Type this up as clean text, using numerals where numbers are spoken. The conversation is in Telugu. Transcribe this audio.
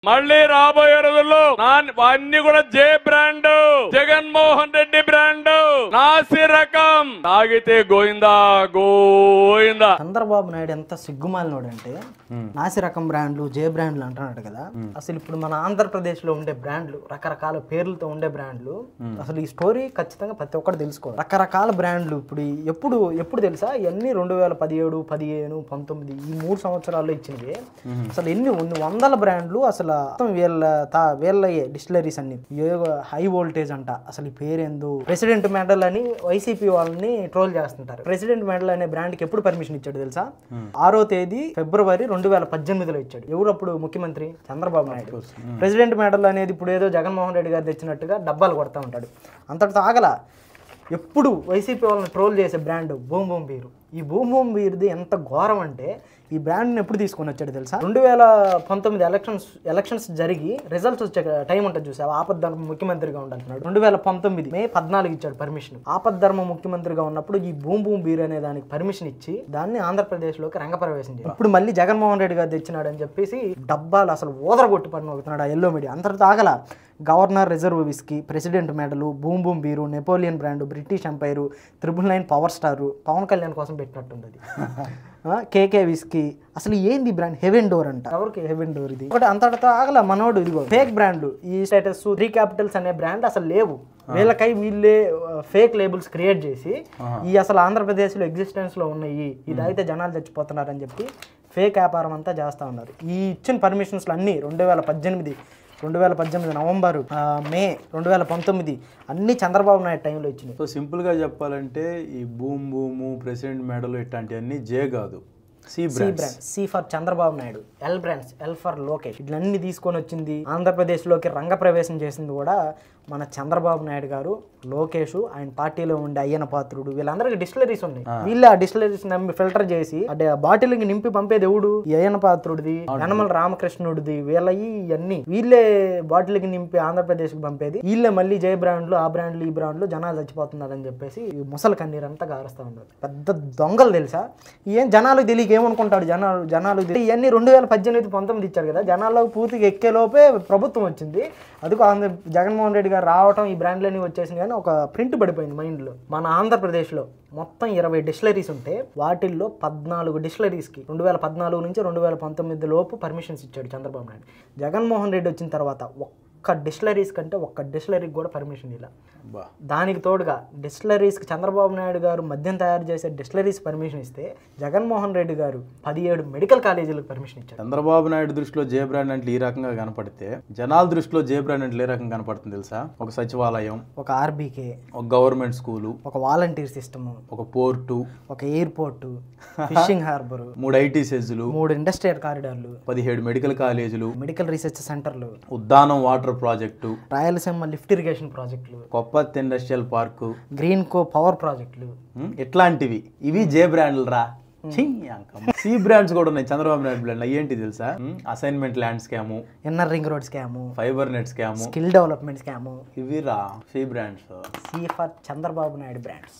మళ్ళీ రాబోయే రోజుల్లో అన్ని కూడా జే బ్రాండ్, జగన్మోహన్ రెడ్డి బ్రాండ్, నాసి రకం తాగితే గోయిందా గోయిందా. చంద్రబాబు నాయుడు ఎంత సిగ్గుమాలినోడు అంటే నాసి రకం బ్రాండ్లు, జే బ్రాండ్లు అంటున్నాడు కదా. అసలు ఇప్పుడు మన ఆంధ్రప్రదేశ్ లో ఉండే బ్రాండ్లు, రకరకాల పేర్లతో ఉండే బ్రాండ్లు, అసలు ఈ స్టోరీ ఖచ్చితంగా ప్రతి ఒక్కటి తెలుసుకోవాలి. రకరకాల బ్రాండ్లు ఇప్పుడు ఎప్పుడు తెలుసా, ఇవన్నీ 2017, 15, 19 ఈ 3 సంవత్సరాల్లో ఇచ్చినవి. అసలు ఎన్ని వందల బ్రాండ్లు అసలు వీళ్ళ డిస్టిలరీస్ అన్ని హై వోల్టేజ్ అంట. అసలు ఈ పేరేందు ప్రెసిడెంట్ మెడల్ అని వైసీపీ వాళ్ళని ట్రోల్ చేస్తుంటారు. ప్రెసిడెంట్ మెడల్ అనే బ్రాండ్ కి ఎప్పుడు పర్మిషన్ ఇచ్చాడు తెలుసా? 6వ తేదీ ఫిబ్రవరి 2018లో ఇచ్చాడు. ఎవరు అప్పుడు ముఖ్యమంత్రి? చంద్రబాబు నాయుడు. ప్రెసిడెంట్ మెడల్ అనేది ఇప్పుడు ఏదో జగన్మోహన్ రెడ్డి గారు తెచ్చినట్టుగా డబ్బాలు కొడతా ఉంటాడు. అంతటితో ఆగల. ఎప్పుడు వైసీపీ వాళ్ళని ట్రోల్ చేసే బ్రాండ్ బూమ్ బూమ్ బీరు. ఈ బూమ్ బూమ్ బీర్ది ఎంత ఘోరం అంటే, ఈ బ్రాండ్ని ఎప్పుడు తీసుకొని వచ్చాడు తెలుసా? 2019 ఎలక్షన్స్ జరిగి రిజల్ట్స్ వచ్చే టైం ఉంటుంది చూసావా? ఆపద్ధర్మ ముఖ్యమంత్రిగా ఉండాలన్నాడు. 2019 మే 14 ఇచ్చాడు పర్మిషన్. ఆపద్ధర్మ ముఖ్యమంత్రిగా ఉన్నప్పుడు ఈ బూమ్ బూమ్ బీర్ అనే దానికి పర్మిషన్ ఇచ్చి దాన్ని ఆంధ్రప్రదేశ్లోకి రంగప్రవేశం చేయాలి. ఇప్పుడు మళ్ళీ జగన్మోహన్ రెడ్డి గారు తెచ్చినాడు అని చెప్పేసి డబ్బాలు అసలు ఓదరగొట్టి పడిపోతున్నాడు ఆ ఎల్లో మీడియా. అంతటితో ఆగల. Governor reserve whisky, president medal, boom boom beer, Napoleon brand, British empire, 999 power star, Pawan Kalyan కోసం పెట్టినట్టుంది. కేకే విస్కీ. అసలు ఏంది బ్రాండ్? హెవెన్ డోర్ అంట. ఎవరికి హెవెన్ డోర్ ఇది? ఒకటి అంతటితో ఆగల. మనోడు ఇదిగో ఫేక్ బ్రాండ్లు. ఈ స్టేటస్, 3 క్యాపిటల్స్ అనే బ్రాండ్ అసలు లేవు. వీళ్ళకై వీళ్ళే ఫేక్ లేబుల్స్ క్రియేట్ చేసి ఈ అసలు ఆంధ్రప్రదేశ్లో ఎగ్జిస్టెన్స్ లో ఉన్నాయి, ఇది అయితే జనాలు చచ్చిపోతున్నారని చెప్పి ఫేక్ వ్యాపారం అంతా చేస్తూ ఉన్నారు. ఈ ఇచ్చిన పర్మిషన్స్లు అన్నీ 2018 నవంబరు, మే 2019 అన్ని చంద్రబాబు నాయుడు టైంలో ఇచ్చినాయి. సో సింపుల్గా చెప్పాలంటే ఈ బూమ్ బూము, ప్రెసిడెంట్ మెడల్ ఇట్లాంటివన్నీ జే కాదు, C brand. C for Chandrababu Naidu, L brands, L for Lokesh. ఇట్లన్నీ తీసుకొని వచ్చింది ఆంధ్రప్రదేశ్లోకి రంగప్రవేశం చేసింది కూడా మన చంద్రబాబు నాయుడు గారు, లోకేష్, ఆయన పార్టీలో ఉండే అయ్యన పాత్రుడు, వీళ్ళందరికీ డిస్టిలరీస్ ఉన్నాయి. వీళ్ళు ఆ డిస్టిలరీస్ నమ్మి ఫిల్టర్ చేసి అంటే బాటిల్కి నింపి పంపేది ఎవడు? అయ్యన పాత్రుడిది, యనమల రామకృష్ణుడిది. వీళ్ళయి ఇవన్నీ వీళ్ళే బాటిల్కి నింపి ఆంధ్రప్రదేశ్కి పంపేది. వీళ్ళే మళ్ళీ జయ బ్రాండ్లు, ఆ బ్రాండ్లు, ఈ బ్రాండ్లు, జనాలు చచ్చిపోతున్నారని చెప్పేసి ముసలి కన్నీరంతా గారుస్తూ ఉన్నారు. పెద్ద దొంగలు తెలుసా? ఏం జనాలకు తెలియక ఏమనుకుంటాడు? జనాలు ఇవన్నీ 2018, 19 ఇచ్చారు కదా. జనాల్లోకి పూర్తిగా ఎక్కేలోపే ప్రభుత్వం వచ్చింది. అదిగో జగన్మోహన్ రెడ్డి గారు రావటం, ఈ బ్రాండ్లన్నీ వచ్చేసింది. కానీ ఒక ప్రింట్ పడిపోయింది మైండ్లో. మన ఆంధ్రప్రదేశ్లో మొత్తం 20 డిస్టిలరీస్ ఉంటే వాటిల్లో 14 డిస్టిలరీస్కి 2014 నుంచి 2019 లోపు పర్మిషన్స్ ఇచ్చాడు చంద్రబాబు నాయుడు. జగన్మోహన్ రెడ్డి వచ్చిన తర్వాత ఒక్క డిస్టిలరీస్ కంటే ఒక్క డిస్టిలరీకి కూడా పర్మిషన్ ఇలా. దానికి తోడుగా డిస్టిలరీస్కి చంద్రబాబు నాయుడు గారు మద్యం తయారు చేసే డిస్టిలరీస్ పర్మిషన్ ఇస్తే, జగన్మోహన్ రెడ్డి గారు 17 మెడికల్ కాలేజీలకు పర్మిషన్ ఇచ్చారు. చంద్రబాబు నాయుడు దృష్టిలో జే బ్రాండ్ అంటే ఈ రకంగా కనపడితే, జనాల దృష్టిలో జే బ్రాండ్ అంటే ఏ రకంగా కనపడుతుంది తెలుసా? ఒక సచివాలయం, ఒక ఆర్బీకే, ఒక గవర్నమెంట్ స్కూలు, ఒక వాలంటీర్ సిస్టమ్, ఒక పోర్టు, ఒక ఎయిర్పోర్టు, ఫిషింగ్ హార్బర్, 3 ఐటీ సెజ్లు, 3 ఇండస్ట్రియల్ కారిడార్లు, 17 మెడికల్ కాలేజీలు, మెడికల్ రీసెర్చ్ సెంటర్లు, Uddanam water project, Rayalaseema lift irrigation ప్రాజెక్టులు, Kopparthy industrial park, Greenko power ప్రాజెక్టులు, ఇట్లాంటివి. ఇవి జే బ్రాండ్లు రా. సి బ్రాండ్స్ కూడా ఉన్నాయి చంద్రబాబు నాయుడు బ్రాండ్. ఏంటి తెలుసా? Assignment land scam, inner ring road scam, fibre net scam, skill development scam. ఇవి రా C brands. C for Chandrababu Naidu brands.